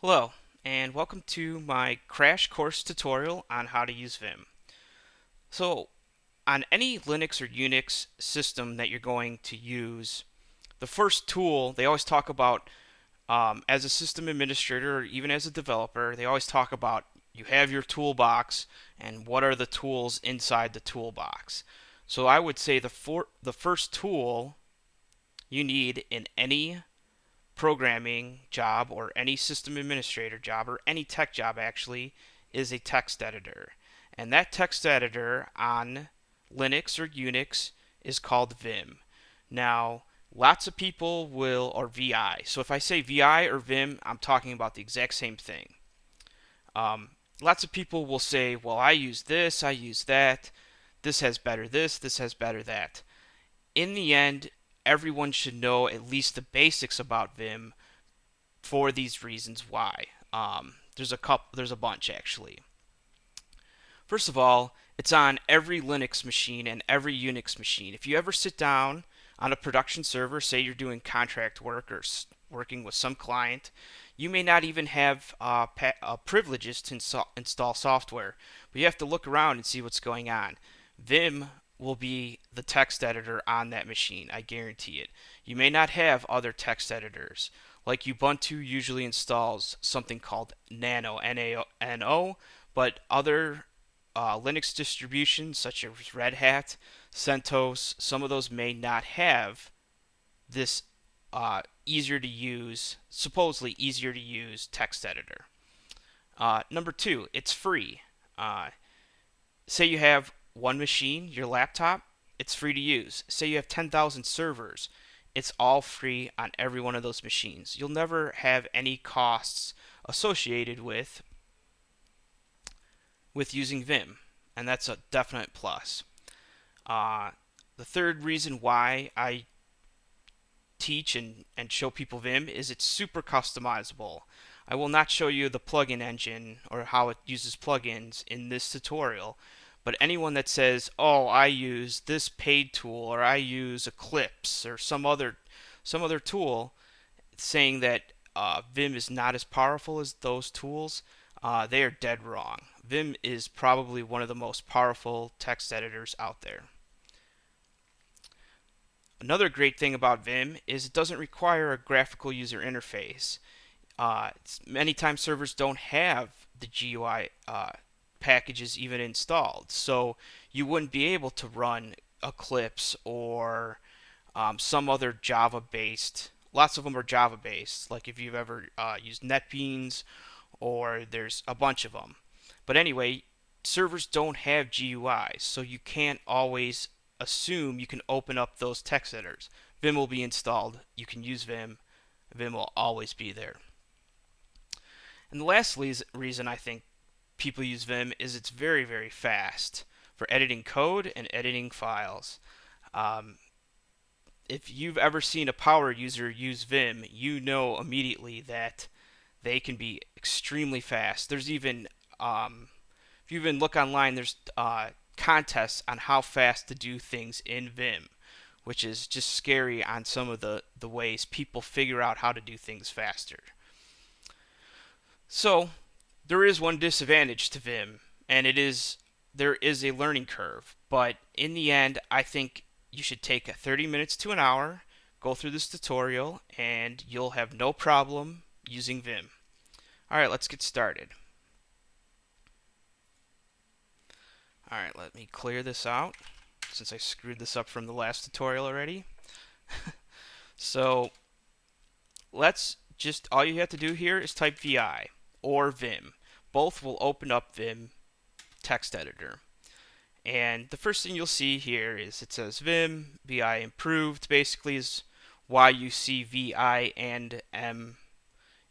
Hello, and welcome to my crash course tutorial on how to use Vim. So, on any Linux or Unix system that you're going to use, the first tool they always talk about as a system administrator or even as a developer, they always talk about you have your toolbox and what are the tools inside the toolbox. So, I would say the first tool you need in any programming job or any system administrator job or any tech job actually is a text editor. And that text editor on Linux or Unix is called Vim. Now, lots of people will, or VI. So if I say VI or Vim, I'm talking about the exact same thing. Lots of people will say, well, I use this, I use that, this has better this has better that. In the end, everyone should know at least the basics about Vim for these reasons why. There's a bunch actually. First of all, it's on every Linux machine and every Unix machine. If you ever sit down on a production server, say you're doing contract work or working with some client, you may not even have privileges to install software, but you have to look around and see what's going on. Vim will be the text editor on that machine, I guarantee it. You may not have other text editors. Like Ubuntu usually installs something called Nano, N-A-N-O, but other Linux distributions such as Red Hat, CentOS, some of those may not have this easier to use, supposedly easier to use text editor. Number two, it's free. Say you have one machine, your laptop, it's free to use. Say you have 10,000 servers, it's all free on every one of those machines. You'll never have any costs associated with using Vim, and that's a definite plus. Uh, the third reason why I teach and show people Vim is it's super customizable. I will not show you the plugin engine or how it uses plugins in this tutorial, but anyone that says, "Oh, I use this paid tool or I use Eclipse or some other tool," saying that Vim is not as powerful as those tools, they are dead wrong. Vim is probably one of the most powerful text editors out there. Another great thing about Vim is it doesn't require a graphical user interface. Many times servers don't have the GUI packages even installed, so you wouldn't be able to run Eclipse or some other Java-based. Lots of them are Java-based, like if you've ever used NetBeans, or there's a bunch of them. But anyway, servers don't have GUIs, so you can't always assume you can open up those text editors. Vim will be installed. You can use Vim. Vim will always be there. And the last reason I think people use Vim is it's very, very fast for editing code and editing files. Um, if you've ever seen a power user use Vim, you know immediately that they can be extremely fast. There's even, if you even look online, there's contests on how fast to do things in Vim, which is just scary on some of the ways people figure out how to do things faster. So, there is one disadvantage to Vim, and there is a learning curve. But in the end, I think you should take 30 minutes to an hour, go through this tutorial, and you'll have no problem using Vim. Alright, let's get started. Alright, let me clear this out since I screwed this up from the last tutorial already. So, all you have to do here is type VI or Vim. Both will open up Vim text editor. And the first thing you'll see here is it says Vim, VI improved, basically is why you see VI and M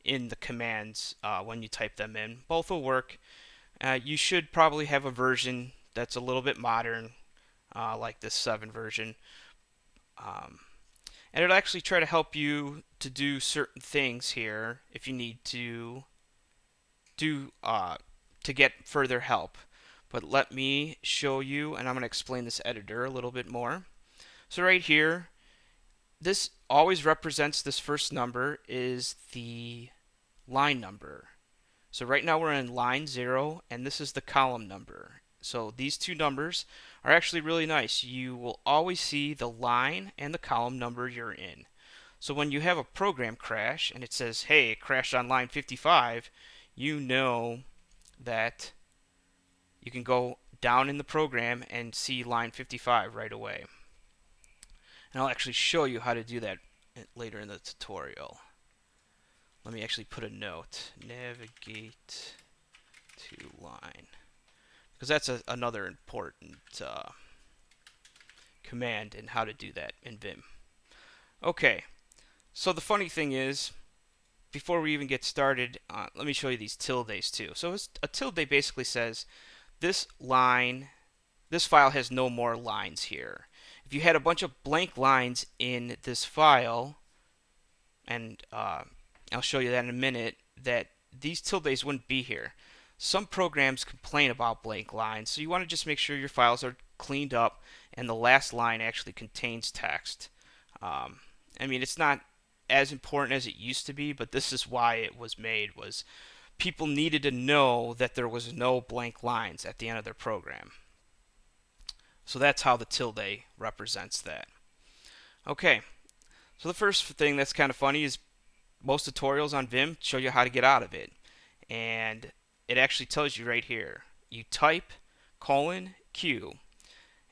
in the commands when you type them in. Both will work. You should probably have a version that's a little bit modern, like this 7 version. And it'll actually try to help you to do certain things here if you need to get further help. But let me show you, and I'm going to explain this editor a little bit more. So right here, this always represents this first number is the line number. So right now we're in line 0, and this is the column number. So these two numbers are actually really nice. You will always see the line and the column number you're in. So when you have a program crash and it says, hey, it crashed on line 55, you know that you can go down in the program and see line 55 right away. And I'll actually show you how to do that later in the tutorial. Let me actually put a note. Navigate to line. Because that's another important command in how to do that in Vim. Okay, so the funny thing is, before we even get started, let me show you these tildes too. So a tilde basically says this line, this file has no more lines here. If you had a bunch of blank lines in this file, and I'll show you that in a minute, that these tildes wouldn't be here. Some programs complain about blank lines, so you want to just make sure your files are cleaned up and the last line actually contains text. I mean, it's not as important as it used to be, but this is why it was made, was people needed to know that there was no blank lines at the end of their program. So that's how the tilde represents that. Okay, so the first thing that's kind of funny is most tutorials on Vim show you how to get out of it. And it actually tells you right here. You type :Q,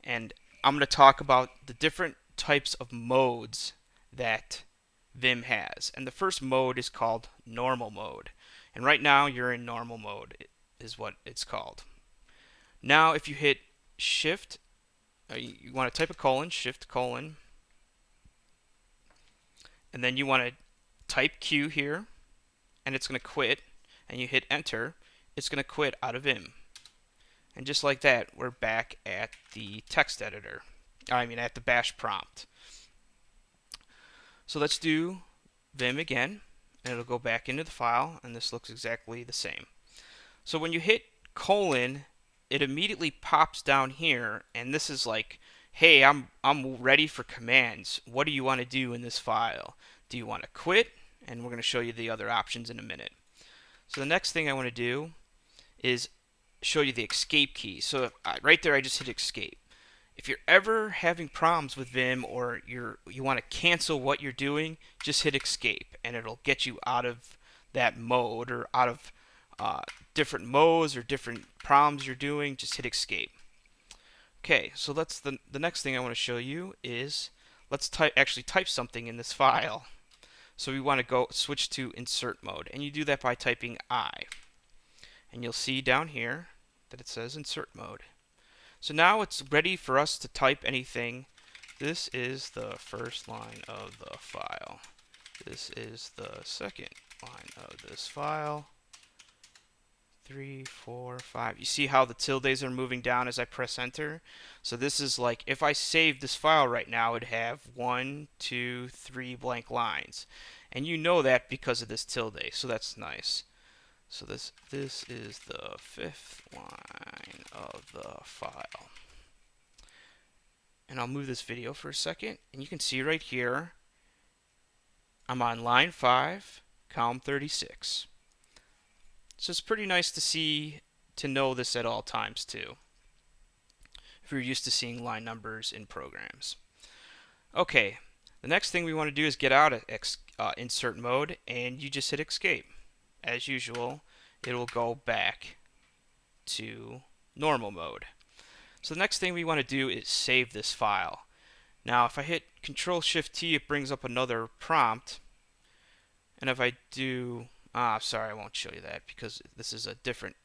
and I'm going to talk about the different types of modes that Vim has. And the first mode is called normal mode. And right now you're in normal mode is what it's called. Now if you hit shift, you want to type a : shift : and then you want to type Q here, and it's going to quit, and you hit enter, it's going to quit out of Vim. And just like that, we're back at the text editor. I mean at the bash prompt. So let's do Vim again, and it'll go back into the file, and this looks exactly the same. So when you hit : it immediately pops down here, and this is like, hey, I'm ready for commands. What do you want to do in this file? Do you want to quit? And we're going to show you the other options in a minute. So the next thing I want to do is show you the escape key. So right there I just hit escape. If you're ever having problems with Vim, or you want to cancel what you're doing, just hit escape and it'll get you out of that mode, or out of different modes or different problems you're doing. Just hit escape. Okay, so that's the next thing I want to show you is let's actually type something in this file. So we want to go switch to insert mode, and you do that by typing I. And you'll see down here that it says insert mode. So now it's ready for us to type anything. This is the first line of the file. This is the second line of this file. 3, 4, 5. You see how the tildes are moving down as I press enter? So this is like, if I save this file right now, it'd have 1, 2, 3 blank lines. And you know that because of this tilde, so that's nice. So this is the 5th line of the file. And I'll move this video for a second, and you can see right here, I'm on line 5, column 36. So it's pretty nice to know this at all times too, if you're used to seeing line numbers in programs. Okay, the next thing we want to do is get out of insert mode, and you just hit escape. As usual, it will go back to normal mode. So the next thing we want to do is save this file. Now if I hit Control-Shift-T, it brings up another prompt, and if I do, sorry, I won't show you that because this is a different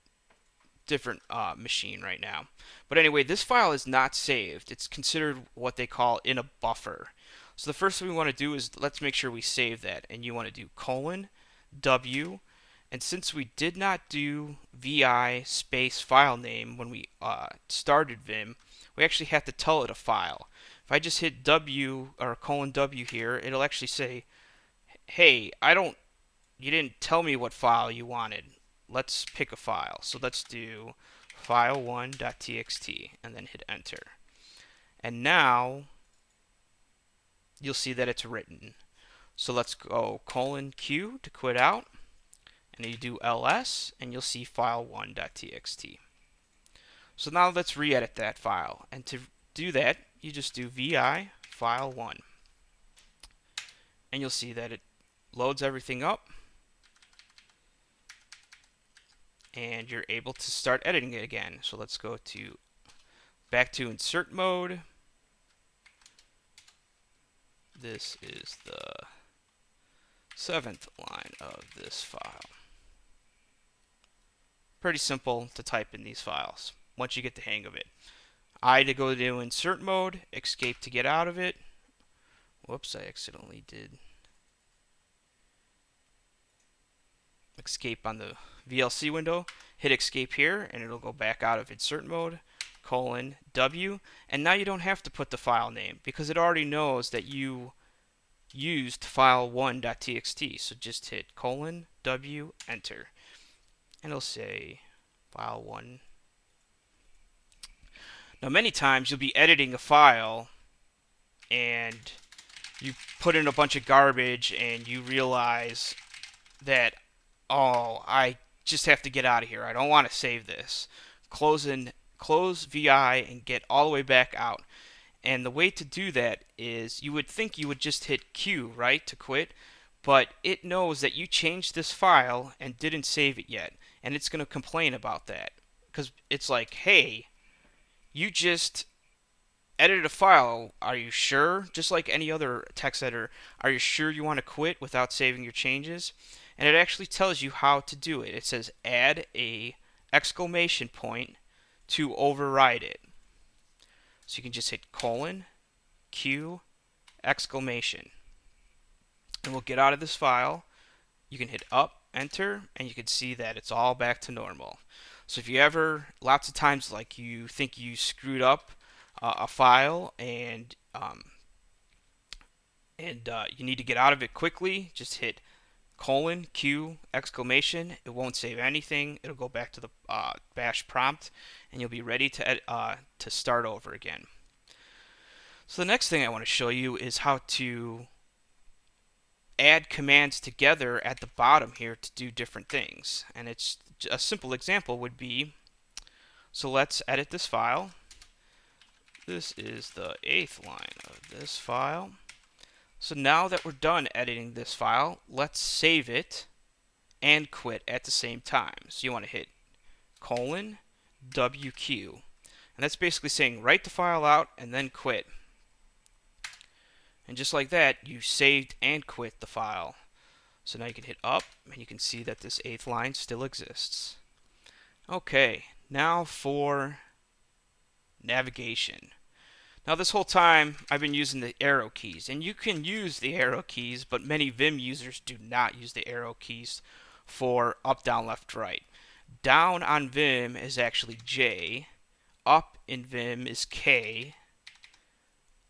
machine right now. But anyway, this file is not saved. It's considered what they call in a buffer. So the first thing we want to do is let's make sure we save that, and you want to do :W, and since we did not do vi space file name when we started Vim, we actually have to tell it a file. If I just hit W or :W here, it'll actually say, hey, you didn't tell me what file you wanted. Let's pick a file. So let's do file1.txt and then hit enter. And now you'll see that it's written. So let's go : Q to quit out, and you do ls, and you'll see file1.txt. So now let's re-edit that file, and to do that, you just do vi file1, and you'll see that it loads everything up, and you're able to start editing it again. So let's go to back to insert mode. This is the 7th line of this file. Pretty simple to type in these files once you get the hang of it. I to go to insert mode, escape to get out of it. Whoops, I accidentally did escape on the VLC window. Hit escape here and it'll go back out of insert mode, :W, and now you don't have to put the file name because it already knows that you used file1.txt. So just hit :W, enter, and it'll say file1. Now many times you'll be editing a file and you put in a bunch of garbage and you realize that, oh, I just have to get out of here. I don't want to save this. Close VI and get all the way back out. And the way to do that is you would think you would just hit Q, right, to quit, but it knows that you changed this file and didn't save it yet, and it's going to complain about that because it's like, hey, you just edited a file. Are you sure? Just like any other text editor, are you sure you want to quit without saving your changes? And it actually tells you how to do it. It says add a exclamation point to override it. So you can just hit :Q, exclamation, and we'll get out of this file. You can hit up, enter, and you can see that it's all back to normal. So if you ever, lots of times, like you think you screwed up a file and you need to get out of it quickly, just hit :Q, exclamation. It won't save anything. It'll go back to the bash prompt, and you'll be ready to start over again. So the next thing I want to show you is how to add commands together at the bottom here to do different things. And it's a simple example would be, so let's edit this file. This is the 8th line of this file. So now that we're done editing this file, let's save it and quit at the same time. So you want to hit :WQ. And that's basically saying write the file out and then quit. And just like that, you saved and quit the file. So now you can hit up and you can see that this 8th line still exists. Okay, now for navigation. Now this whole time I've been using the arrow keys, and you can use the arrow keys, but many Vim users do not use the arrow keys for up, down, left, right. Down on Vim is actually J, up in Vim is K,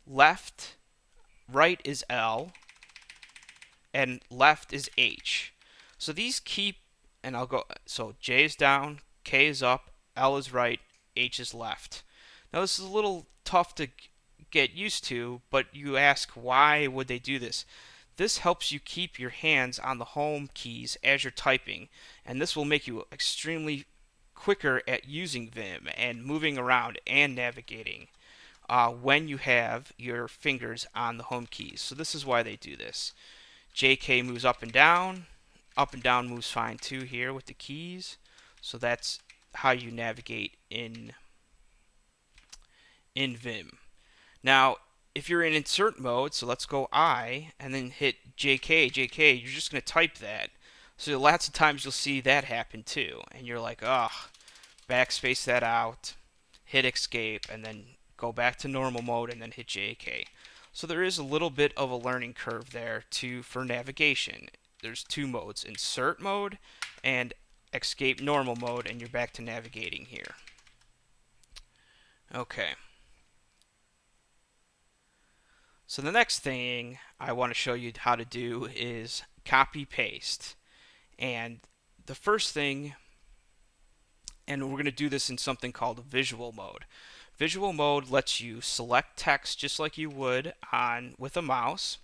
right is L, and left is H. So these keep, and I'll go, so J is down, K is up, L is right, H is left. Now this is a little tough to get used to, but you ask why would they do this? This helps you keep your hands on the home keys as you're typing, and this will make you extremely quicker at using Vim and moving around and navigating when you have your fingers on the home keys. So this is why they do this. JK moves up and down moves fine too here with the keys. So that's how you navigate in Vim. Now, if you're in insert mode, so let's go I, and then hit JK, you're just going to type that. So lots of times you'll see that happen too, and you're like, ugh, backspace that out, hit escape, and then go back to normal mode, and then hit JK. So there is a little bit of a learning curve there too for navigation. There's two modes, insert mode and escape normal mode, and you're back to navigating here. Okay. So the next thing I want to show you how to do is copy paste. And the first thing, and we're going to do this in something called visual mode. Visual mode lets you select text just like you would with a mouse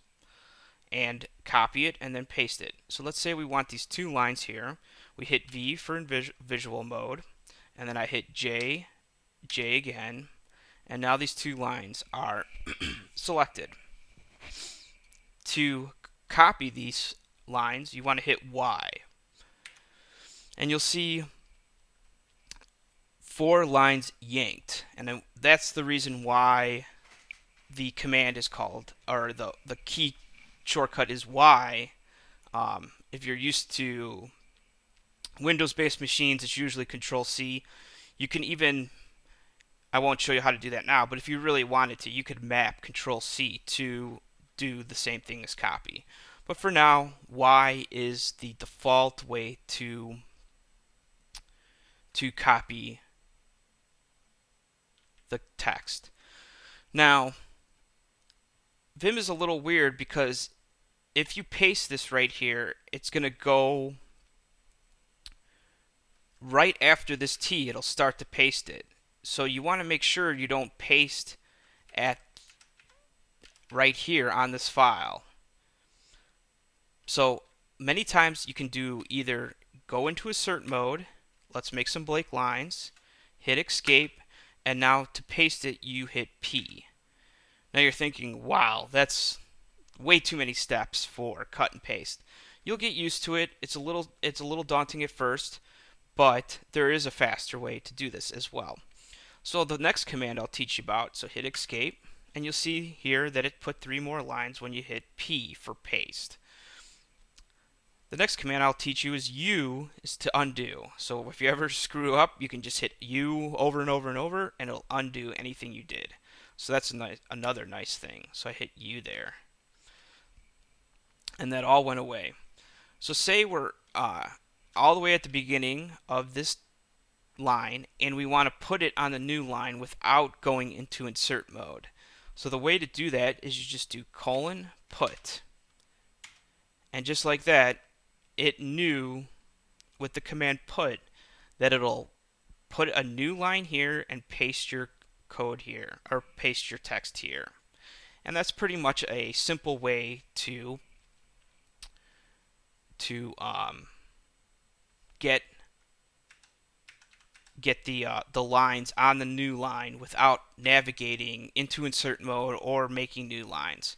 and copy it, and then paste it. So let's say we want these two lines here. We hit V for visual mode, and then I hit J, J again, and now these two lines are selected. To copy these lines, you want to hit Y, and you'll see 4 lines yanked, and that's the reason why the command is called, or the key shortcut is Y. If you're used to Windows-based machines, it's usually Control C. You can even, I won't show you how to do that now, but if you really wanted to, you could map Control C to do the same thing as copy. But for now, Y is the default way to copy the text. Now, Vim is a little weird because if you paste this right here, it's going to go right after this T. It'll start to paste it. So you want to make sure you don't paste at right here on this file. So many times you can do either go into insert mode, let's make some blank lines, hit escape, and now to paste it you hit P. Now you're thinking, wow, that's way too many steps for cut and paste. You'll get used to it. It's a little daunting at first, but there is a faster way to do this as well. So the next command I'll teach you about, so hit escape, and you'll see here that it put 3 more lines when you hit P for paste. The next command I'll teach you is U is to undo. So if you ever screw up, you can just hit U over and over and over, and it'll undo anything you did. So that's another nice thing. So I hit U there, and that all went away. So say we're all the way at the beginning of this line, and we want to put it on the new line without going into insert mode. So the way to do that is you just do :put, and just like that, it knew with the command put that it'll put a new line here and paste your code here, or paste your text here. And that's pretty much a simple way to get the lines on the new line without navigating into insert mode or making new lines.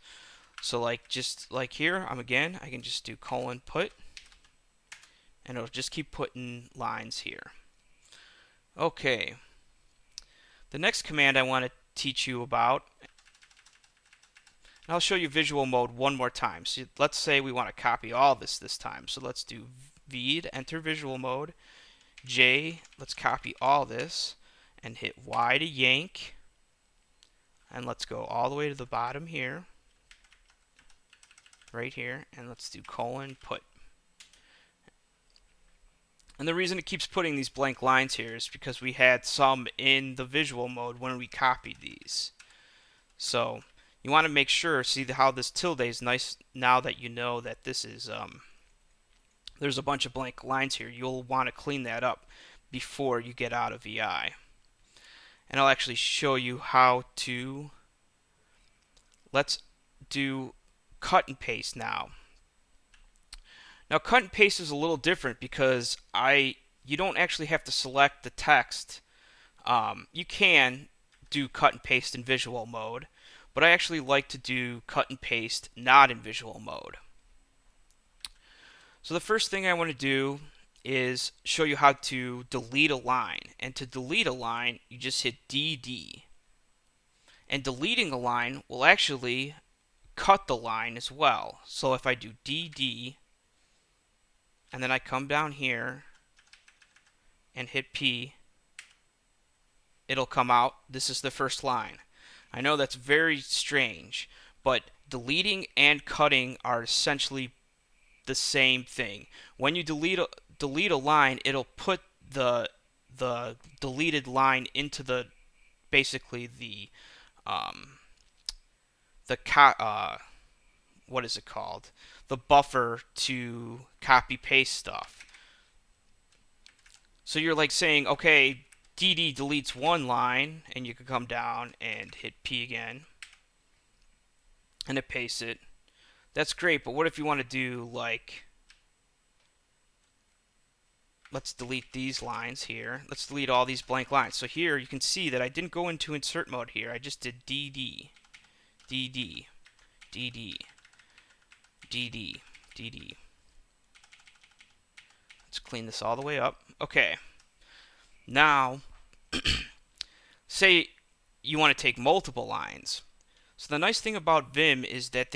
So just like here, I can just do :put, and it'll just keep putting lines here. Okay. The next command I want to teach you about, and I'll show you visual mode one more time. So let's say we want to copy all this time. So let's do V to enter visual mode, J, let's copy all this, and hit Y to yank, and let's go all the way to the bottom here, right here, and let's do :put. And the reason it keeps putting these blank lines here is because we had some in the visual mode when we copied these. So you want to make sure, see how this tilde is nice now that you know that this is there's a bunch of blank lines here. You'll want to clean that up before you get out of VI. And I'll actually show you how to, let's do cut and paste now. Now cut and paste is a little different because you don't actually have to select the text. You can do cut and paste in visual mode, but I actually like to do cut and paste not in visual mode. So the first thing I want to do is show you how to delete a line. And to delete a line, you just hit DD. And deleting a line will actually cut the line as well. So if I do DD, and then I come down here and hit P, it'll come out. This is the first line. I know that's very strange, but deleting and cutting are essentially the same thing. When you delete a line, it'll put the deleted line into the basically the what is it called? The buffer to copy paste stuff. So you're like saying, okay, DD deletes one line, and you can come down and hit P again, and it pastes it. That's great, but what if you want to do like, let's delete these lines here. Let's delete all these blank lines. So here you can see that I didn't go into insert mode here. I just did DD, DD, DD, DD, DD. Let's clean this all the way up. Okay. Now, say you want to take multiple lines. So the nice thing about Vim is that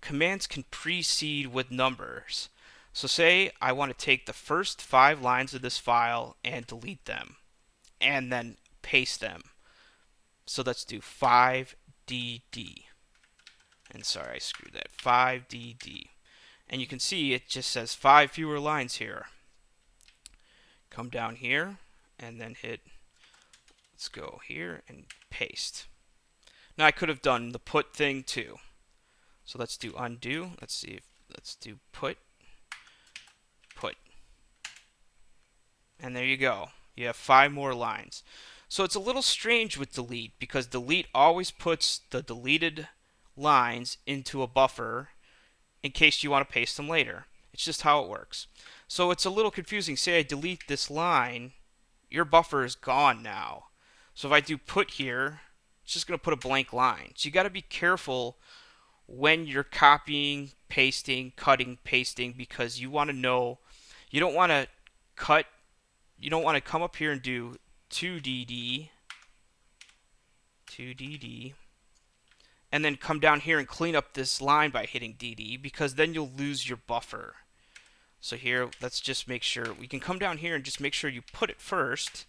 commands can precede with numbers. So say I want to take the first 5 lines of this file and delete them, and then paste them. So let's do 5DD. And sorry, I screwed that. 5DD. And you can see it just says 5 fewer lines here. Come down here and then hit, let's go here and paste. Now I could have done the put thing too. So let's do undo. Let's do put. And there you go. You have 5 more lines. So it's a little strange with delete because delete always puts the deleted lines into a buffer in case you want to paste them later. It's just how it works. So it's a little confusing. Say I delete this line, your buffer is gone now. So if I do put here, it's just going to put a blank line. So you got to be careful when you're copying, pasting, cutting, pasting, because you want to know, you don't want to cut, you don't want to come up here and do 2DD, and then come down here and clean up this line by hitting DD, because then you'll lose your buffer. So here, let's just make sure, we can come down here and just make sure you put it first,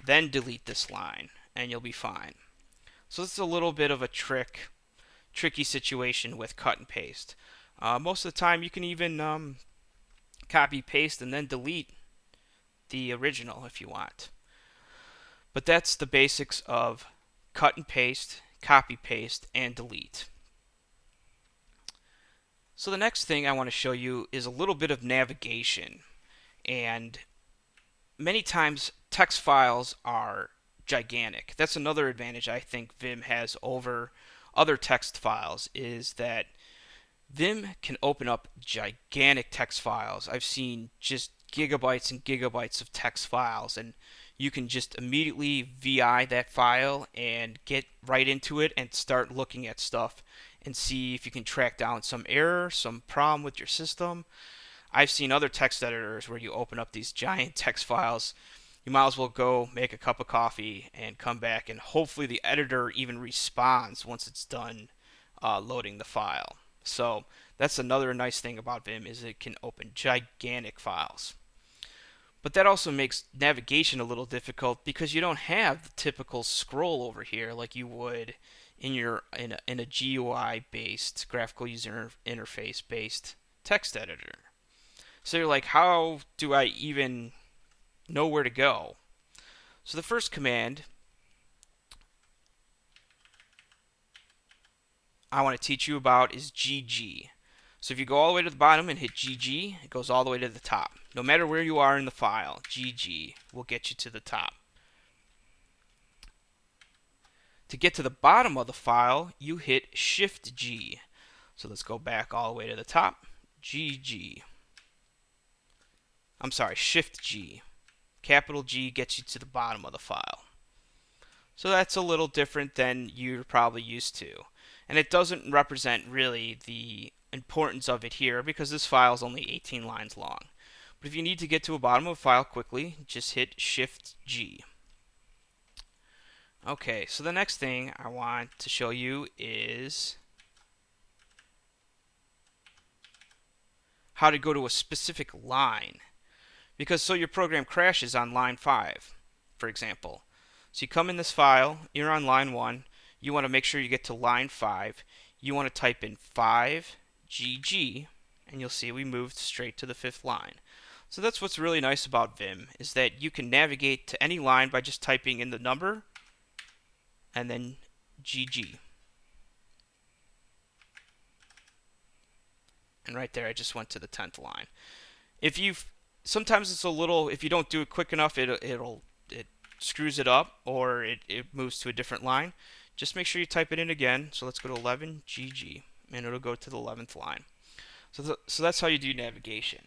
then delete this line, and you'll be fine. So this is a little bit of a tricky situation with cut and paste. Most of the time you can even copy, paste, and then delete the original if you want. But that's the basics of cut and paste, copy, paste, and delete. So the next thing I want to show you is a little bit of navigation. And many times text files are gigantic. That's another advantage I think Vim has over other text files, is that Vim can open up gigantic text files. I've seen just gigabytes and gigabytes of text files, and you can just immediately VI that file and get right into it and start looking at stuff and see if you can track down some error, some problem with your system. I've seen other text editors where you open up these giant text files. You might as well go make a cup of coffee and come back, and hopefully the editor even responds once it's done loading the file. So that's another nice thing about Vim, is it can open gigantic files. But that also makes navigation a little difficult because you don't have the typical scroll over here like you would in a GUI based, graphical user interface based text editor. So you're like, how do I even know where to go? So the first command I want to teach you about is GG. So if you go all the way to the bottom and hit GG, it goes all the way to the top. No matter where you are in the file, GG will get you to the top. To get to the bottom of the file, you hit Shift G. So let's go back all the way to the top. GG. I'm sorry, Shift G. Capital G gets you to the bottom of the file. So that's a little different than you're probably used to. And it doesn't represent really the importance of it here because this file is only 18 lines long. But if you need to get to a bottom of a file quickly, just hit Shift G. Okay, so the next thing I want to show you is how to go to a specific line. Because so your program crashes on line 5, for example. So you come in this file, you're on line 1, you want to make sure you get to line 5. You want to type in 5GG, and you'll see we moved straight to the 5th line. So that's what's really nice about Vim, is that you can navigate to any line by just typing in the number and then GG. And right there I just went to the 10th line. Sometimes it's a little, if you don't do it quick enough, it screws it up, or it moves to a different line. Just make sure you type it in again. So let's go to 11 GG. and it'll go to the 11th line. So that's how you do navigation.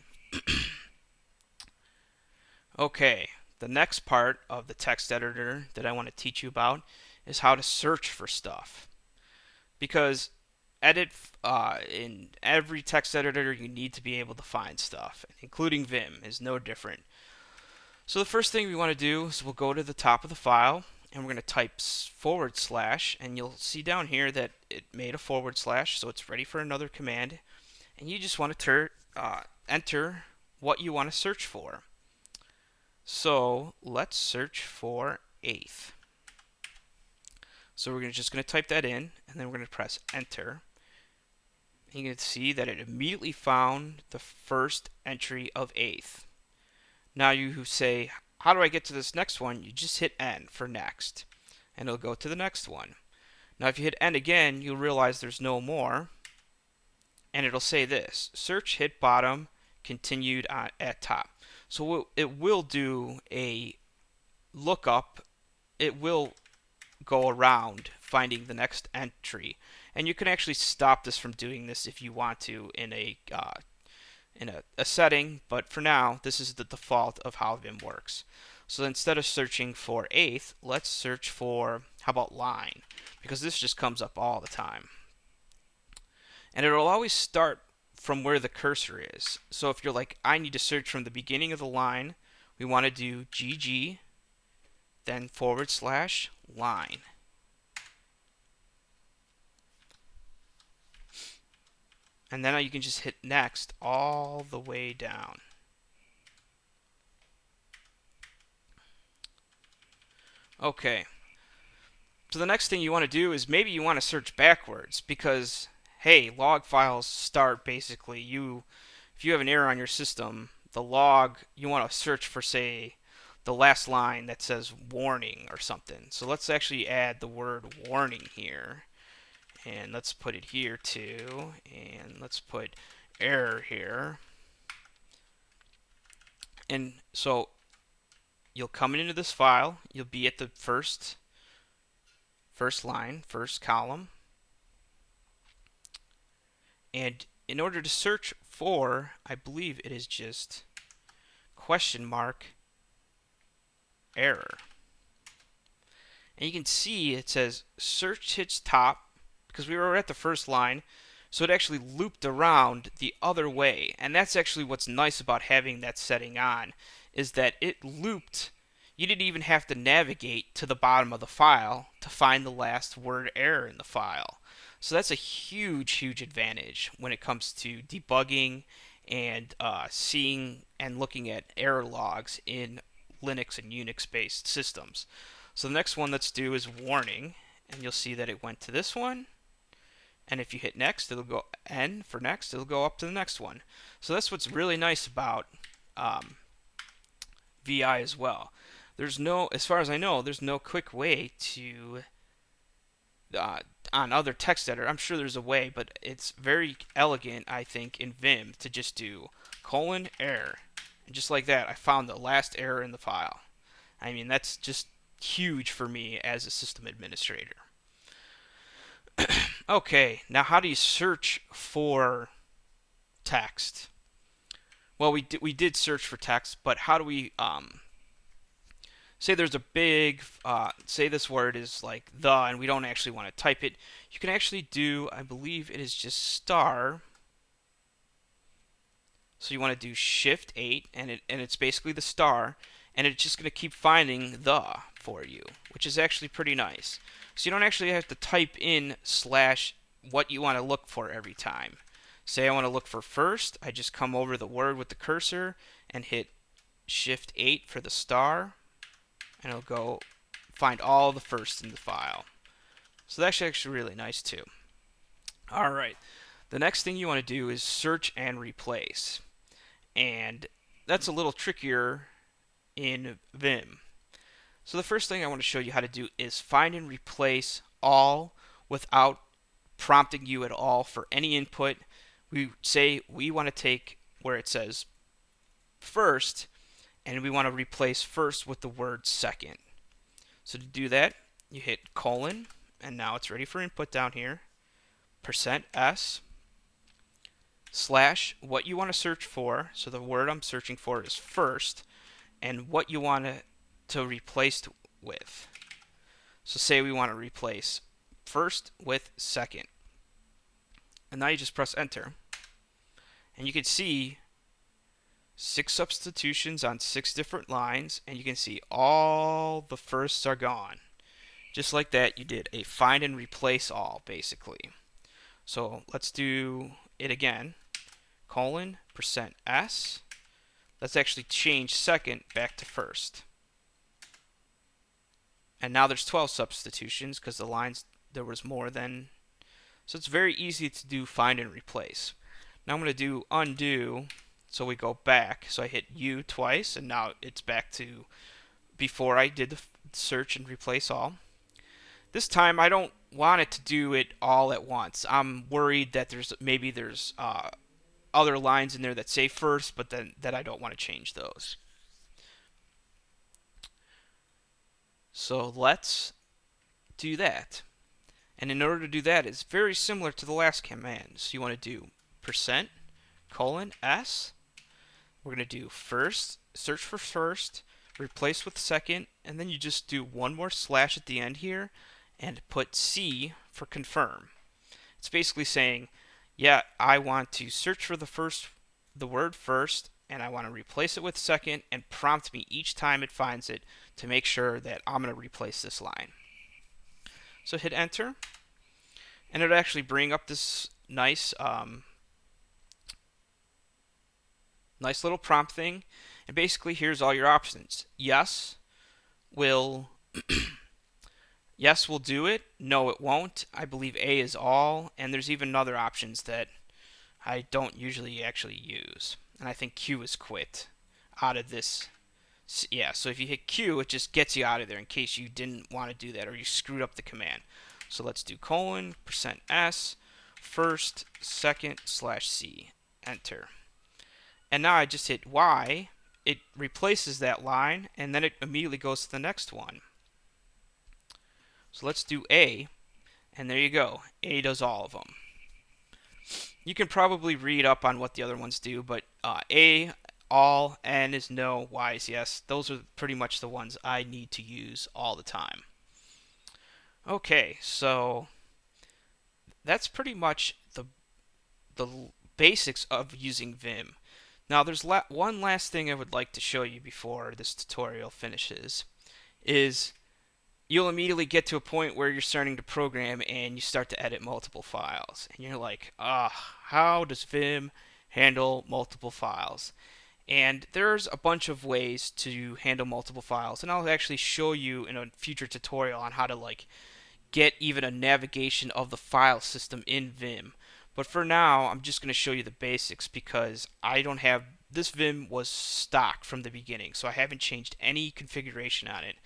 Okay, the next part of the text editor that I want to teach you about is how to search for stuff. Because in every text editor, you need to be able to find stuff, including Vim is no different. So the first thing we want to do is we'll go to the top of the file and we're going to type /, and you'll see down here that it made a /, so it's ready for another command. And you just want to enter what you want to search for. So let's search for 8th. So we're just going to type that in, and then we're going to press enter. And you can see that it immediately found the first entry of 8th. Now you say, how do I get to this next one? You just hit N for next, and it'll go to the next one. Now if you hit N again, you'll realize there's no more, and it'll say this: search hit bottom, continued at top. So it will do a lookup. It will go around finding the next entry, and you can actually stop this from doing this if you want to in a setting, but for now this is the default of how Vim works. So instead of searching for 8th, let's search for, how about line, because this just comes up all the time. And it'll always start from where the cursor is. So if you're like, I need to search from the beginning of the line, we want to do GG, then /line. And then you can just hit next all the way down. Okay. So the next thing you want to do is maybe you want to search backwards, because hey, log files start basically if you have an error on your system, the log, you want to search for, say, the last line that says warning or something. So let's actually add the word warning here. And let's put it here too. And let's put error here. And so you'll come into this file, you'll be at the first line, first column. And in order to search for, I believe it is just $error. And you can see it says search hits top, because we were at the first line, so it actually looped around the other way. And that's actually what's nice about having that setting on, is that it looped. You didn't even have to navigate to the bottom of the file to find the last word error in the file. So that's a huge advantage when it comes to debugging and seeing and looking at error logs in Linux and Unix-based systems. So the next one let's do is warning, and you'll see that it went to this one. And if you hit next, it'll go N for next, it'll go up to the next one. So that's what's really nice about VI as well. There's no, as far as I know, there's no quick way to on other text editor. I'm sure there's a way, but it's very elegant, I think, in Vim to just do :error. And just like that, I found the last error in the file. I mean, that's just huge for me as a system administrator. Okay, now how do you search for text? Well, we did search for text, but how do we say there's a big, say this word is like the, and we don't actually want to type it. You can actually do, I believe it is just star. So you want to do Shift-8, and it's basically the star, and it's just going to keep finding the for you, which is actually pretty nice. So you don't actually have to type in / what you want to look for every time. Say I want to look for first, I just come over the word with the cursor and hit Shift-8 for the star, and it'll go find all the firsts in the file. So that's actually really nice too. Alright, the next thing you want to do is search and replace. And that's a little trickier in Vim. So the first thing I want to show you how to do is find and replace all without prompting you at all for any input. We say we want to take where it says first, and we want to replace first with the word second. So to do that, you hit : and now it's ready for input down here. %s slash what you want to search for. So the word I'm searching for is first, and what you want to replace with. So say we want to replace first with second. And now you just press enter. And you can see 6 substitutions on 6 different lines, and you can see all the firsts are gone. Just like that, you did a find and replace all, basically. So let's do it again. %s. Let's actually change second back to first. And now there's 12 substitutions because the lines, there was more than. So it's very easy to do find and replace. Now I'm going to do undo. So we go back. So I hit U twice, and now it's back to before I did the search and replace all. This time I don't want it to do it all at once. I'm worried that maybe there's other lines in there that say first, but then that I don't want to change those. So let's do that. And in order to do that, it's very similar to the last command. So you want to do %:s. We're going to do first, search for first, replace with second, and then you just do one more slash at the end here and put C for confirm. It's basically saying, yeah, I want to search for the word first, and I want to replace it with second, and prompt me each time it finds it to make sure that I'm going to replace this line. So hit enter, and it'll actually bring up this nice little prompt thing. And basically, here's all your options. Yes will do it. No, it won't. I believe A is all, and there's even other options that I don't usually actually use. And I think Q is quit out of this. Yeah, so if you hit Q, it just gets you out of there in case you didn't want to do that or you screwed up the command. So let's do %s first second /C. Enter. And now I just hit Y. It replaces that line, and then it immediately goes to the next one. So let's do A, and there you go. A does all of them. You can probably read up on what the other ones do, but A, all, N is no, Y is yes. Those are pretty much the ones I need to use all the time. Okay, so that's pretty much the basics of using Vim. Now there's one last thing I would like to show you before this tutorial finishes, is you'll immediately get to a point where you're starting to program and you start to edit multiple files. And you're like, how does Vim handle multiple files? And there's a bunch of ways to handle multiple files, and I'll actually show you in a future tutorial on how to get even a navigation of the file system in Vim. But for now, I'm just going to show you the basics because I don't have, this Vim was stock from the beginning, so I haven't changed any configuration on it.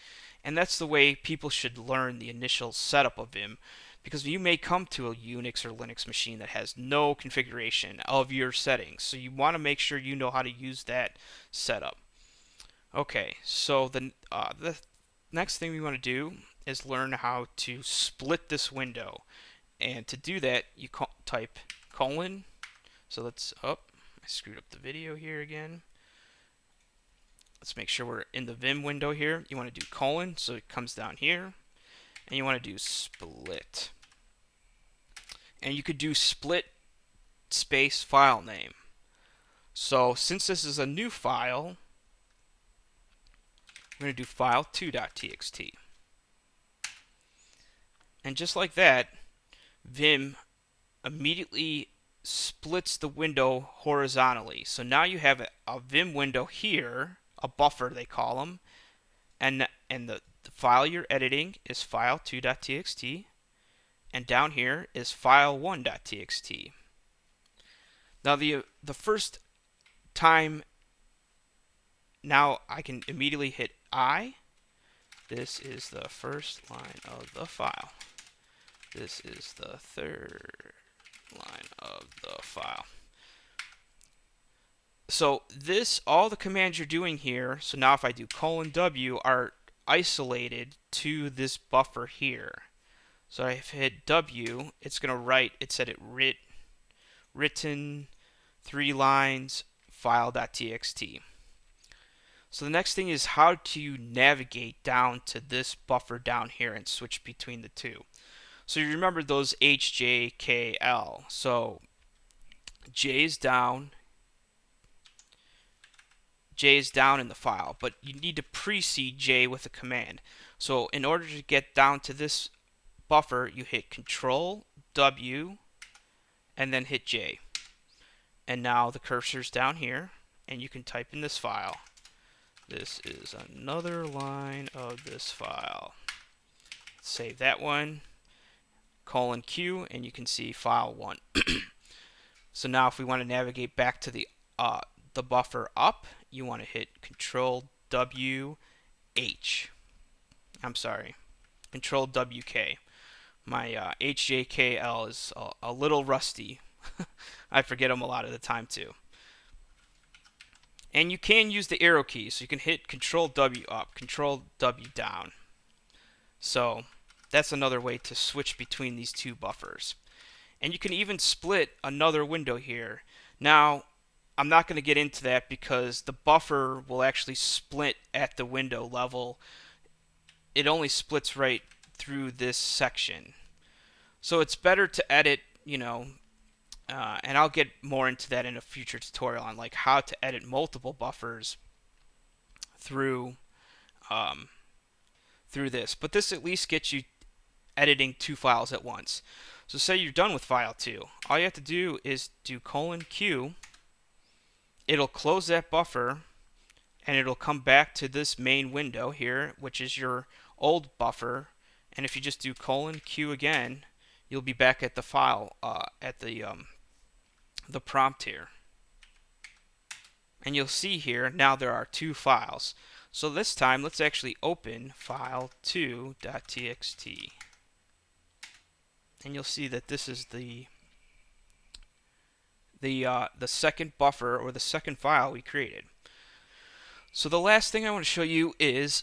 And that's the way people should learn the initial setup of Vim, because you may come to a Unix or Linux machine that has no configuration of your settings. So you want to make sure you know how to use that setup. Okay, so the next thing we want to do is learn how to split this window. And to do that, you type colon. So let's, I screwed up the video here again. Let's make sure we're in the Vim window here. You want to do colon, so it comes down here. And you want to do split. And you could do split space file name. So since this is a new file, we're going to do file2.txt. And just like that, Vim immediately splits the window horizontally. So now you have a Vim window here, a buffer they call them, and the file you're editing is file2.txt, and down here is file1.txt. Now the first time, now I can immediately hit I. This is the first line of the file. This is the third line of the file. So all the commands you're doing here, so now if I do :W, are isolated to this buffer here. So if I hit W, it's going to write, it said it written 3 lines file.txt. So the next thing is how to navigate down to this buffer down here and switch between the two. So you remember those H, J, K, L. So J is down in the file, but you need to precede J with a command. So in order to get down to this buffer, you hit Control W and then hit J. And now the cursor's down here, and you can type in this file. This is another line of this file. Save that one, :Q, and you can see file 1. So now if we want to navigate back to the buffer up, you want to hit Control W H. I'm sorry, Control W K. My HJKL is a little rusty. I forget them a lot of the time too. And you can use the arrow keys, so you can hit Control W up, Control W down. So that's another way to switch between these two buffers. And you can even split another window here. Now, I'm not going to get into that because the buffer will actually split at the window level. It only splits right through this section. So it's better to edit, and I'll get more into that in a future tutorial on like how to edit multiple buffers through this. But this at least gets you editing 2 files at once. So say you're done with file 2. All you have to do is do :Q. It'll close that buffer, and it'll come back to this main window here, which is your old buffer. And if you just do :Q again, you'll be back at the file at the prompt here. And you'll see here now there are 2 files. So this time let's actually open file2.txt. And you'll see that this is the second buffer, or the second file we created. So the last thing I want to show you is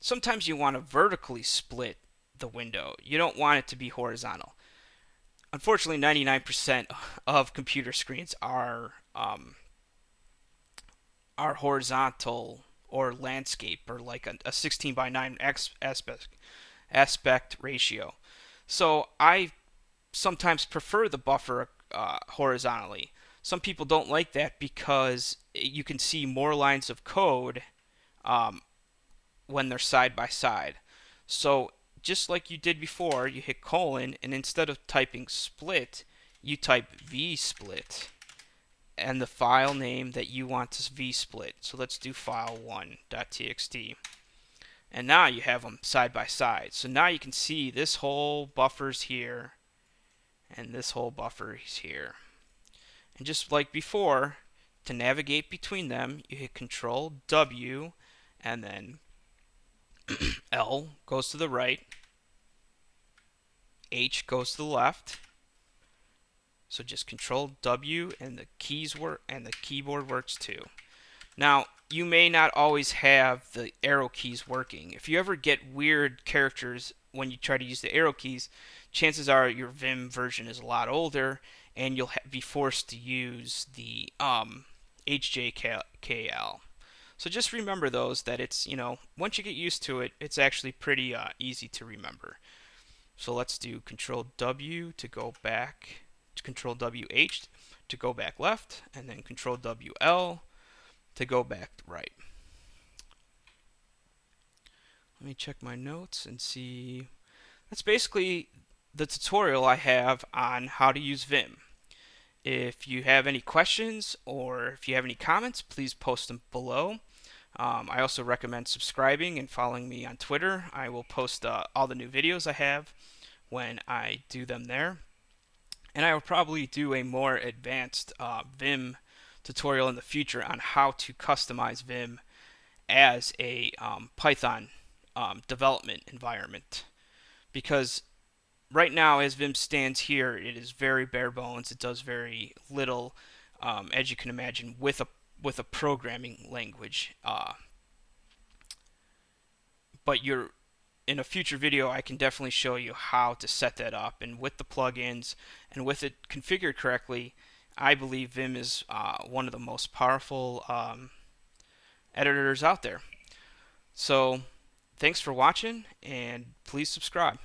sometimes you want to vertically split the window. You don't want it to be horizontal. Unfortunately, 99% of computer screens are horizontal or landscape, or like a 16 by 9 aspect ratio. So I sometimes prefer the buffer horizontally. Some people don't like that because you can see more lines of code when they're side by side. So just like you did before, you hit :, and instead of typing split, you type vsplit and the file name that you want to vsplit. So let's do file1.txt. And now you have them side by side. So now you can see this whole buffer's here, and this whole buffer is here. And just like before, to navigate between them, you hit Control W, and then L goes to the right, H goes to the left. So just Control W, and the keys work, and the keyboard works too. Now, you may not always have the arrow keys working. If you ever get weird characters when you try to use the arrow keys, chances are your Vim version is a lot older, and you'll be forced to use the HJKL. So just remember those, that it's, once you get used to it, it's actually pretty easy to remember. So let's do Control W to go back, Control WH to go back left, and then Control WL to go back right. Let me check my notes and see. That's basically the tutorial I have on how to use Vim. If you have any questions or if you have any comments, please post them below. I also recommend subscribing and following me on Twitter. I will post all the new videos I have when I do them there. And I will probably do a more advanced Vim tutorial in the future on how to customize Vim as a Python development environment. Because right now, as Vim stands here, it is very bare bones. It does very little, as you can imagine, with a programming language. But in a future video, I can definitely show you how to set that up. And with the plugins and with it configured correctly, I believe Vim is one of the most powerful editors out there. So, thanks for watching, and please subscribe.